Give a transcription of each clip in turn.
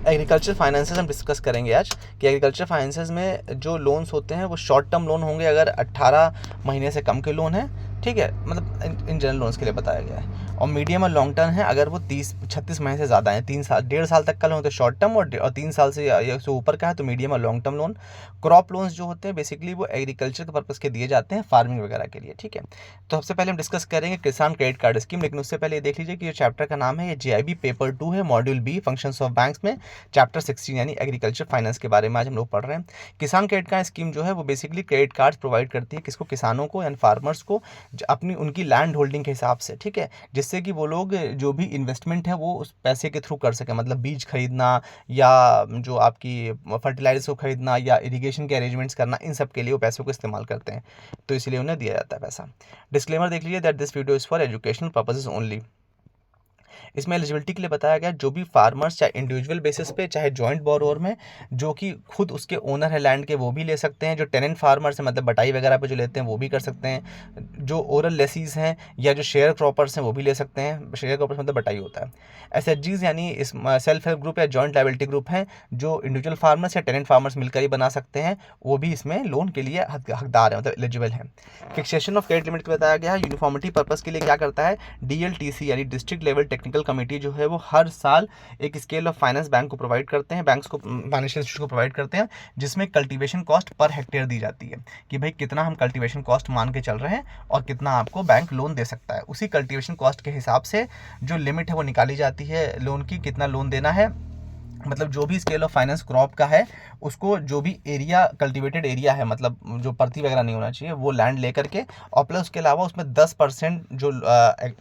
Agriculture finances हम discuss करेंगे आज कि एग्रीकल्चर फाइनेंसेस में जो लोन्स होते हैं वो शॉर्ट टर्म लोन होंगे अगर 18 महीने से कम के लोन है, ठीक है, मतलब इन जनरल लोन्स के लिए बताया गया है। और मीडियम और लॉन्ग टर्म है अगर वो 36 महीने से ज़्यादा है, 3 साल 1.5 साल तक का लोन तो शॉर्ट टर्म, और 3 साल से ऊपर का है तो मीडियम और long term loan. Crop loans जो होते हैं बेसिकली वो एग्रीकल्चर के पर्पज़ के दिए जाते हैं, फार्मिंग वगैरह के लिए, ठीक है। तो सबसे पहले हम डिस्कस करेंगे किसान क्रेडिट कार्ड स्कीम, लेकिन उससे पहले ये देख लीजिए कि ये चैप्टर का नाम है, ये JIB पेपर 2 है, module B functions of banks में चैप्टर 16 यानी एग्रीकल्चर फाइनेंस के बारे में आज हम लोग पढ़ रहे हैं। किसान क्रेडिट कार्ड स्कीम जो है वो बेसिकली क्रेडिट कार्ड प्रोवाइड करती है किसको, किसानों को यानी फार्मर्स को, अपनी उनकी लैंड होल्डिंग के हिसाब से, ठीक है, जिससे कि वो लोग जो भी इन्वेस्टमेंट है वो उस पैसे के थ्रू कर सकें, मतलब बीज खरीदना या जो आपकी फर्टिलाइजर्स को खरीदना या इरिगेशन के अरेंजमेंट्स करना, इन सब के लिए वो पैसों को इस्तेमाल करते हैं, तो इसलिए उन्हें दिया जाता है पैसा। डिस्क्लेमर देख लीजिए that this video is for educational purposes only. इसमें एलिजिबिलिटी के लिए बताया गया जो भी फार्मर्स चाहे इंडिविजुअल बेसिस पे चाहे जॉइंट बोरोवर में जो कि खुद उसके ओनर है लैंड के वो भी ले सकते हैं, जो टेनेंट फार्मर्स हैं मतलब बटाई वगैरह पे जो लेते हैं वो भी कर सकते हैं, जो ओरल लेसीज हैं या जो शेयर क्रॉपर्स हैं वो भी ले सकते हैं। शेयर क्रॉपर्स मतलब बटाई होता है। SHGs यानी इस सेल्फ हेल्प ग्रुप या जॉइंट लायबिलिटी ग्रुप हैं जो इंडिविजुअल फार्मर्स या टेनेंट फार्मर्स मिलकर ही बना सकते हैं, वो भी इसमें लोन के लिए हकदार है, मतलब एलिजिबल है। फिक्सेशन ऑफ क्रेडिट लिमिट बताया गया है। यूनिफॉर्मिटी पर्पस के लिए क्या करता है, DLTC यानी डिस्ट्रिक्ट लेवल टेक्निकल कमेटी जो है वो हर साल एक स्केल ऑफ फाइनेंस बैंक को प्रोवाइड करते हैं, बैंक्स को, फाइनेंशियल इंस्टीट्यूट को प्रोवाइड करते हैं, जिसमें कल्टीवेशन कॉस्ट पर हेक्टेयर दी जाती है कि भाई कितना हम कल्टीवेशन कॉस्ट मान के चल रहे हैं और कितना आपको बैंक लोन दे सकता है। उसी कल्टीवेशन कॉस्ट के हिसाब से जो लिमिट है वो निकाली जाती है लोन की, कितना लोन देना है, मतलब जो भी स्केल ऑफ फाइनेंस क्रॉप का है उसको, जो भी एरिया कल्टीवेटेड एरिया है, मतलब जो परती वगैरह नहीं होना चाहिए, वो लैंड लेकर के, और प्लस उसके अलावा उसमें 10% जो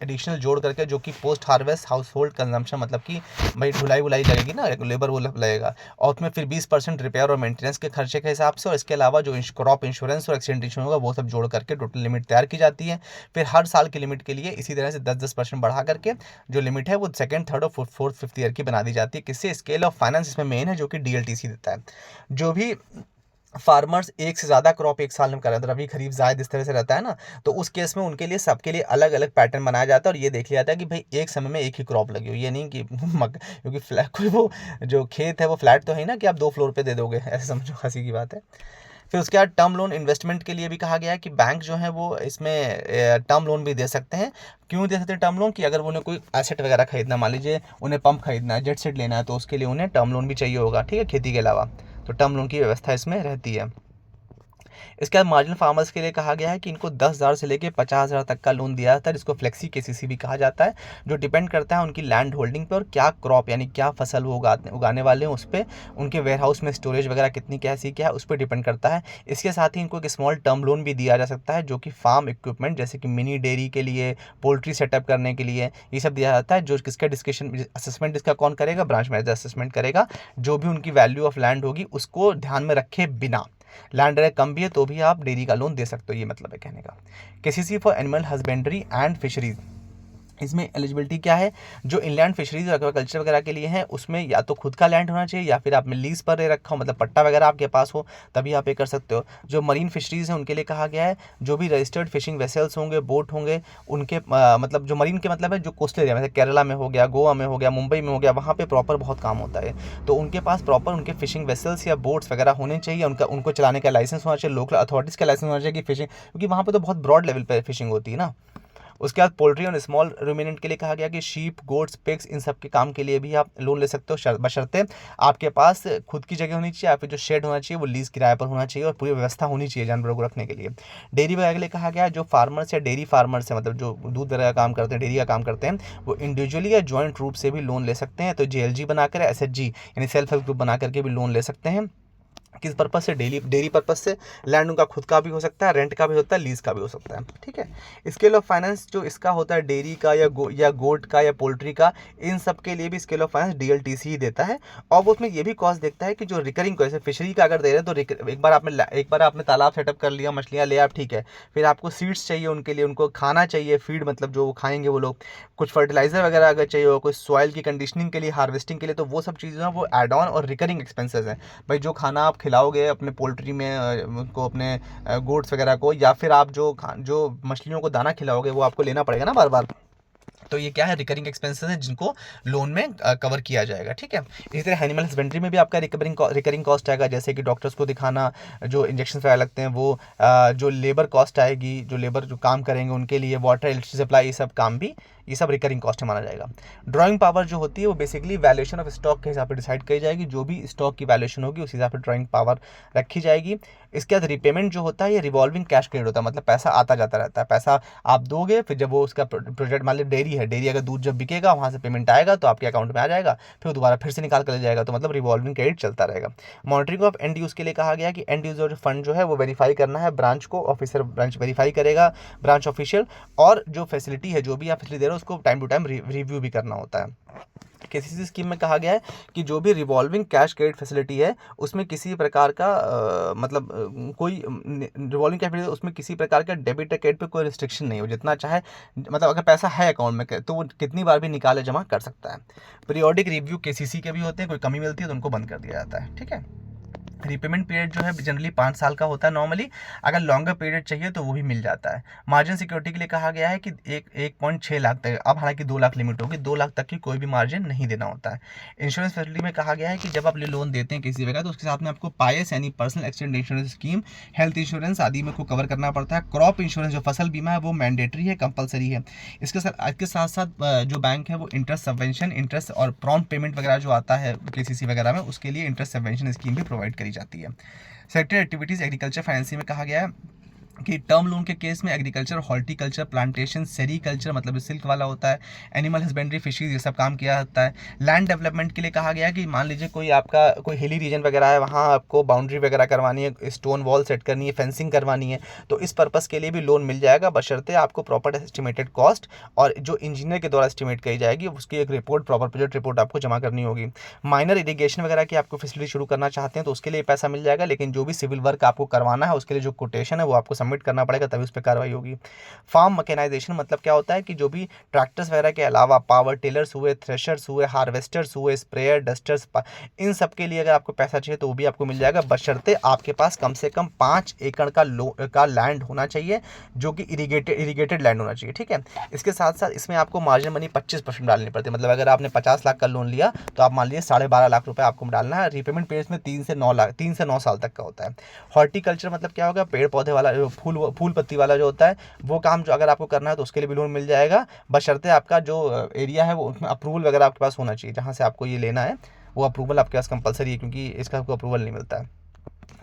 एडिशनल जोड़ करके, जो कि post harvest house hold consumption, मतलब कि भाई ढुलाई वुलाई लगेगी ना, लेबर वो लगेगा, और उसमें फिर 20% रिपेयर और मेंटेनेंस के खर्चे के हिसाब से, और इसके अलावा जो क्रॉप इंश्योरेंस और एक्सीडेंट इंश्योरेंस होगा वो सब जोड़ करके टोटल लिमिट तैयार की जाती है। फिर हर साल की लिमिट के लिए इसी तरह से 10-10% बढ़ा करके जो लिमिट है वो सेकंड, थर्ड और फोर्थ, फिफ्थ ईयर की बना दी जाती है। किससे, स्केल ऑफ फाइनेंस इसमें मेन है जो कि DLTC देता है। जो भी फार्मर्स एक से ज़्यादा क्रॉप एक साल में कर रहे हैं, रबी खरीफ जायद इस तरह से रहता है ना, तो उस केस में उनके लिए सबके लिए अलग अलग पैटर्न बनाया जाता है और ये देख लिया जाता है कि भाई एक समय में एक ही क्रॉप लगी हो, ये नहीं कि क्योंकि कोई वो जो खेत है वो फ्लैट तो है ना कि आप 2 फ्लोर पे दे दोगे, ऐसे समझो, हंसी की बात है। फिर उसके बाद टर्म लोन इन्वेस्टमेंट के लिए भी कहा गया है कि बैंक जो है वो इसमें टर्म लोन भी दे सकते हैं। क्यों दे सकते हैं टर्म लोन, कि अगर उन्हें कोई एसेट वगैरह खरीदना, मान लीजिए उन्हें पंप खरीदना है, जेट सेट लेना है, तो उसके लिए उन्हें टर्म लोन भी चाहिए होगा, ठीक है, खेती के अलावा, तो टर्म लोन की व्यवस्था इसमें रहती है। इसके बाद मार्जिनल फार्मर्स के लिए कहा गया है कि इनको 10,000 से लेकर 50,000 तक का लोन दिया जाता है, जिसको फ्लेक्सी KCC भी कहा जाता है, जो डिपेंड करता है उनकी लैंड होल्डिंग पे और क्या क्रॉप यानी क्या फसल वो उगाने वाले हैं उस पर, उनके वेयर हाउस में स्टोरेज वगैरह कितनी कैसी क्या है उस पर डिपेंड करता है। इसके साथ ही इनको एक स्मॉल टर्म लोन भी दिया जा सकता है जो कि फार्म इक्विपमेंट जैसे कि मिनी डेयरी के लिए, पोल्ट्री सेटअप करने के लिए, ये सब दिया जाता है, जो किसका डिस्कशन असेसमेंट इसका कौन करेगा, ब्रांच मैनेजर असेसमेंट करेगा, जो भी उनकी वैल्यू ऑफ लैंड होगी उसको ध्यान में रखे बिना। लैंड एरिया कम भी है तो भी आप डेयरी का लोन दे सकते हो, ये मतलब है कहने का। KCC for animal husbandry and fisheries, इसमें एलिजिबिलिटी क्या है, जो इनलैंड फिशरीज और एक्वाकल्चर वगैरह के लिए है उसमें या तो खुद का लैंड होना चाहिए या फिर आपने लीज पर रखा हो, मतलब पट्टा वगैरह आपके पास हो, तभी आप ये कर सकते हो। जो मरीन फिशरीज है उनके लिए कहा गया है जो भी रजिस्टर्ड फिशिंग वेसल्स होंगे, बोट होंगे, उनके मतलब जो मरीन के मतलब है जो कोस्टल एरिया में, केरला में हो गया, गोवा में हो गया, मुंबई में हो गया, वहाँ पर प्रॉपर बहुत काम होता है, तो उनके पास प्रॉपर उनके फिशिंग वेसल्स या बोट्स वगैरह होने चाहिए, उनको चलाने का लाइसेंस होना चाहिए, लोकल अथॉरिटीज़ का लाइसेंस होना चाहिए कि फिशिंग, क्योंकि वहाँ पर तो बहुत ब्रॉड लेवल पर फिशिंग होती है ना। उसके बाद पोल्ट्री और स्मॉल रूमिनेंट के लिए कहा गया कि शीप, गोट्स, पिग्स, इन सब के काम के लिए भी आप लोन ले सकते हो, बशर्ते आपके पास खुद की जगह होनी चाहिए या फिर जो शेड होना चाहिए वो लीज किराए पर होना चाहिए और पूरी व्यवस्था होनी चाहिए जानवरों को रखने के लिए। डेयरी वगैरह के लिए कहा गया है जो फार्मर्स या डेयरी फार्मर्स है, मतलब जो दूध वगैरह का काम करते हैं, डेयरी का काम करते हैं, वो इंडिविजुअली या जॉइंट रूप से भी लोन ले सकते हैं, तो JLG बनाकर, SHG यानी सेल्फ हेल्प ग्रुप बना करके भी लोन ले सकते हैं। किस पर्पज से, डेयरी पर्पज से, लैंड उनका खुद का भी हो सकता है, रेंट का भी होता है, लीज का भी हो सकता है, ठीक है। स्केल ऑफ फाइनेंस जो इसका होता है डेयरी का या गोट का या पोल्ट्री का, इन सब के लिए भी स्केल ऑफ फाइनेंस DLTC ही देता है। और वो उसमें ये भी कॉस्ट देखता है कि जो रिकरिंग कॉस्ट है, फिशरी का अगर दे रहे हैं तो एक बार आपने तालाब सेटअप कर लिया, मछलियाँ ले आप, ठीक है, फिर आपको सीड्स चाहिए उनके लिए, उनको खाना चाहिए, फीड मतलब जो वो खाएंगे वो लोग, कुछ फर्टिलाइजर वगैरह अगर चाहिए हो, कुछ सॉइल की कंडीशनिंग के लिए, हार्वेस्टिंग के लिए, तो वो सब चीज़ें वो एड ऑन और रिकरिंग एक्सपेंसेस हैं। भाई जो खाना आप खिलाओगे अपने पोल्ट्री में उनको, अपने गोट्स वगैरह को, या फिर आप जो मछलियों को दाना खिलाओगे वो आपको लेना पड़ेगा ना बार बार, तो ये क्या है, रिकरिंग एक्सपेंसेस हैं जिनको लोन में कवर किया जाएगा, ठीक है। इसी तरह एनिमल हस्बेंड्री में भी आपका रिकरिंग कॉस्ट आएगा, जैसे कि डॉक्टर्स को दिखाना, जो इंजेक्शन वगैरह लगते हैं वो, जो लेबर कॉस्ट आएगी, जो लेबर जो काम करेंगे उनके लिए, वाटर इलेक्ट्रिसिटी सप्लाई, ये सब काम भी, ये सब रिकरिंग कॉस्ट माना जाएगा। ड्राइंग पावर जो होती है वो बेसिकली वैल्यूएशन ऑफ स्टॉक के हिसाब से डिसाइड की जाएगी, जो भी स्टॉक की वैल्यूएशन होगी उस हिसाब से ड्राइंग पावर रखी जाएगी। इसके बाद रिपेमेंट जो होता है ये रिवॉल्विंग कैश क्रेडिट होता है, मतलब पैसा आता जाता रहता है, पैसा आप दोगे, फिर जब वो उसका प्रोजेक्ट मान लीजिए डेयरी है, डेयरी अगर दूध जब बिकेगा वहाँ से पेमेंट आएगा तो आपके अकाउंट में आ जाएगा, फिर दोबारा फिर से निकाल कर ले जाएगा, तो मतलब रिवॉल्विंग क्रेडिट चलता रहेगा। मॉनिटरिंग ऑफ एंड यूज़ के लिए कहा गया कि एंड यूजर फंड जो है वो वेरीफाई करना है, ब्रांच को ऑफिसर ब्रांच वेरीफाई करेगा, ब्रांच ऑफिशियल, और जो फैसिलिटी है, जो भी आप फैसिलिटी दे रहे हो उसको टाइम टू टाइम रिव्यू भी करना होता है। केसीसी स्कीम में कहा गया है कि जो भी रिवॉल्विंग कैश क्रेडिट फैसिलिटी है उसमें किसी प्रकार का कोई रिवॉल्विंग कैश फैसिलिटी, उसमें किसी प्रकार का डेबिट या क्रेडिट पे कोई रिस्ट्रिक्शन नहीं हो, जितना चाहे, मतलब अगर पैसा है अकाउंट में तो वो कितनी बार भी निकाले जमा कर सकता है। पीरियोडिक रिव्यू केसीसी के भी होते हैं, कोई कमी मिलती है तो उनको बंद कर दिया जाता है, ठीक है। रिपेमेंट पीरियड जो है जनरली 5 साल का होता है नॉर्मली, अगर लॉन्गर पीरियड चाहिए तो वो भी मिल जाता है। मार्जिन सिक्योरिटी के लिए कहा गया है कि 1.6 लाख तक, अब हालांकि 2 लाख लिमिट होगी, 2 लाख तक की कोई भी मार्जिन नहीं देना होता है। इंश्योरेंस फैसिलिटी में कहा गया है कि जब आप लोन देते हैं किसी जगह तो उसके साथ में आपको पायस यानी personal accident insurance scheme, health insurance आदि में को कवर करना पड़ता है। क्रॉप इंश्योरेंस जो फसल बीमा है वो मैंडेटरी है, कंपलसरी है। इसके साथ साथ जो बैंक है वो इंटरेस्ट सबवेंशन, इंटरेस्ट और प्रॉम्प्ट पेमेंट वगैरह जो आता है केसीसी वगैरह में, उसके लिए इंटरेस्ट सबवेंशन स्कीम भी प्रोवाइड करी जाती है। सेक्टर एक्टिविटीज एग्रीकल्चर फाइनेंसिंग में कहा गया है कि टर्म लोन के केस में एग्रीकल्चर, हॉर्टिकल्चर, प्लांटेशन, सेरीकल्चर मतलब सिल्क वाला होता है, एनिमल हस्बेंड्री, फिशरीज, ये सब काम किया जाता है। लैंड डेवलपमेंट के लिए कहा गया है कि मान लीजिए कोई आपका कोई हिली रीजन वगैरह है, वहाँ आपको बाउंड्री वगैरह करवानी है, स्टोन वॉल सेट करनी है, फेंसिंग करवानी है, तो इस पर्पज़ के लिए भी लोन मिल जाएगा, बशर्ते आपको प्रॉपर एस्टिमेटेड कॉस्ट और जो इंजीनियर के द्वारा एस्टिमेट करी जाएगी उसकी एक रिपोर्ट, प्रॉपर प्रोजेक्ट रिपोर्ट आपको जमा करनी होगी। माइनर इरीगेशन वगैरह की आपको फैसिलिटी शुरू करना चाहते हैं तो उसके लिए पैसा मिल जाएगा, लेकिन जो भी सिविल वर्क आपको करवाना है उसके लिए जो कोटेशन है वो आपको सबमिट करना पड़ेगा, तभी पे कार्रवाई होगी। फार्म मैकेनाइजेशन मतलब क्या होता है कि जो भी ट्रैक्टर्स वगैरह के अलावा पावर टिलर्स हुए, थ्रेशर्स हुए, हार्वेस्टर्स हुए, स्प्रेयर, डस्टर्स, इन सब के लिए अगर आपको पैसा चाहिए तो वो भी आपको मिल जाएगा, बशर्ते आपके पास कम से कम 5 एकड़ का लैंड होना चाहिए, जो कि इरीगेटेड लैंड होना चाहिए, ठीक है। इसके साथ साथ इसमें आपको मार्जिन मनी 25% डालनी पड़ती है, मतलब अगर आपने 50 लाख का लोन लिया तो आप मान लीजिए 12.5 लाख रुपए आपको डालना है। रिपेमेंट पीरियड में 3 से 9 साल तक का होता है। हॉर्टिकल्चर मतलब क्या होगा, पेड़ पौधे वाला, फूल पत्ती वाला जो होता है वो काम जो अगर आपको करना है तो उसके लिए भी लोन मिल जाएगा, बशर्ते आपका जो एरिया है वो उसमें अप्रूवल वगैरह आपके पास होना चाहिए, जहाँ से आपको ये लेना है वो अप्रूवल आपके पास कंपलसरी है, क्योंकि इसका आपको अप्रूवल नहीं मिलता है।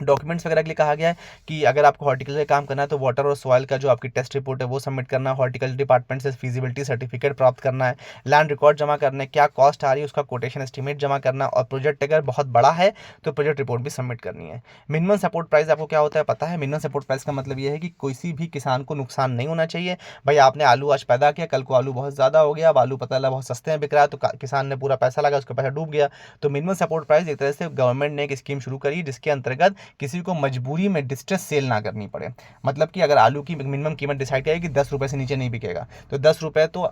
डॉक्यूमेंट्स वगैरह के लिए कहा गया है कि अगर आपको हॉर्टिकल्चर काम करना है तो वाटर और सॉइल का जो आपकी टेस्ट रिपोर्ट है वो सबमिट करना है, हॉर्टिकल्चर डिपार्टमेंट से फिजिबिलिटी सर्टिफिकेट प्राप्त करना है, लैंड रिकॉर्ड जमा करना है, क्या कॉस्ट आ रही है उसका कोटेशन एस्टिमेट जमा करना, और प्रोजेक्ट अगर बहुत बड़ा है तो प्रोजेक्ट रिपोर्ट भी सबमिट करनी है। मिनिमम सपोर्ट प्राइस आपको क्या होता है पता है? मिनिमम सपोर्ट प्राइस का मतलब ये है कि किसी भी किसान को नुकसान नहीं होना चाहिए। भाई आपने आलू आज पैदा किया, कल को आलू बहुत ज़्यादा हो गया, अब आलू पता लगा बहुत सस्ते में बिक रहा है, तो किसान ने पूरा पैसा लगा, उसका पैसा डूब गया। तो मिनिमम सपोर्ट प्राइस एक तरह से गवर्नमेंट ने एक स्कीम शुरू करी जिसके अंतर्गत किसी को मजबूरी में डिस्ट्रेस सेल ना करनी पड़े। मतलब कि अगर आलू की मिनिमम कीमत डिसाइड करेगी कि 10 रुपये से नीचे नहीं बिकेगा तो 10 रुपये तो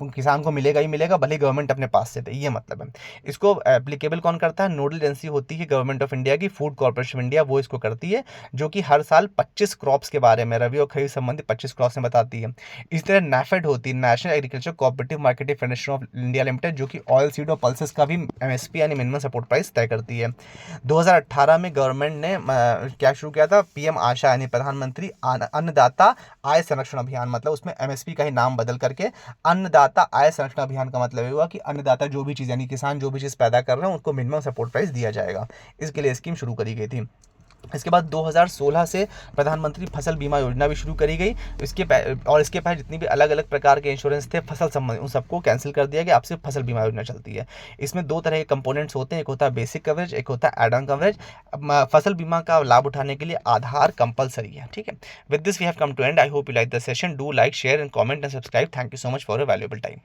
किसान को मिलेगा ही मिलेगा, भले गवर्नमेंट अपने पास से दे, ये मतलब है। इसको एप्लीकेबल कौन करता है? नोडल एजेंसी होती है गवर्नमेंट ऑफ इंडिया की, फूड कॉर्पोरेशन ऑफ इंडिया, वो इसको करती है, जो कि हर साल 25 क्रॉप्स के बारे में, रबी और खरीफ संबंधित 25 क्रॉप्स में बताती है। इस तरह नैफेड होती है, national agriculture cooperative marketing federation of India limited, जो कि ऑयल सीड और पल्सेस का भी एमएसपी यानी मिनिमम सपोर्ट प्राइस तय करती है। 2018 में गवर्नमेंट ने क्या शुरू किया था? पीएम आशा यानी प्रधानमंत्री अन्नदाता आय संरक्षण अभियान, मतलब उसमें एमएसपी का ही नाम बदल करके अन्नदाता आय संरक्षण अभियान का मतलब ये हुआ कि अन्नदाता जो भी चीज़ यानी किसान जो भी चीज़ पैदा कर रहे हैं उनको मिनिमम सपोर्ट प्राइस दिया जाएगा। इसके लिए स्कीम शुरू करी गई थी। इसके बाद 2016 से प्रधानमंत्री फसल बीमा योजना भी शुरू करी गई। इसके पहले जितनी भी अलग अलग प्रकार के इंश्योरेंस थे फसल संबंधी, उन सबको कैंसिल कर दिया गया, अब सिर्फ फसल बीमा योजना चलती है। इसमें 2 तरह के कंपोनेंट्स होते हैं, एक होता है बेसिक कवरेज, एक होता है एड ऑन कवरेज। फसल बीमा का लाभ उठाने के लिए आधार कंपलसरी है, ठीक है। With this we have come to end. I hope you like the session. Do like, share and comment and subscribe. Thank you so much for your valuable time.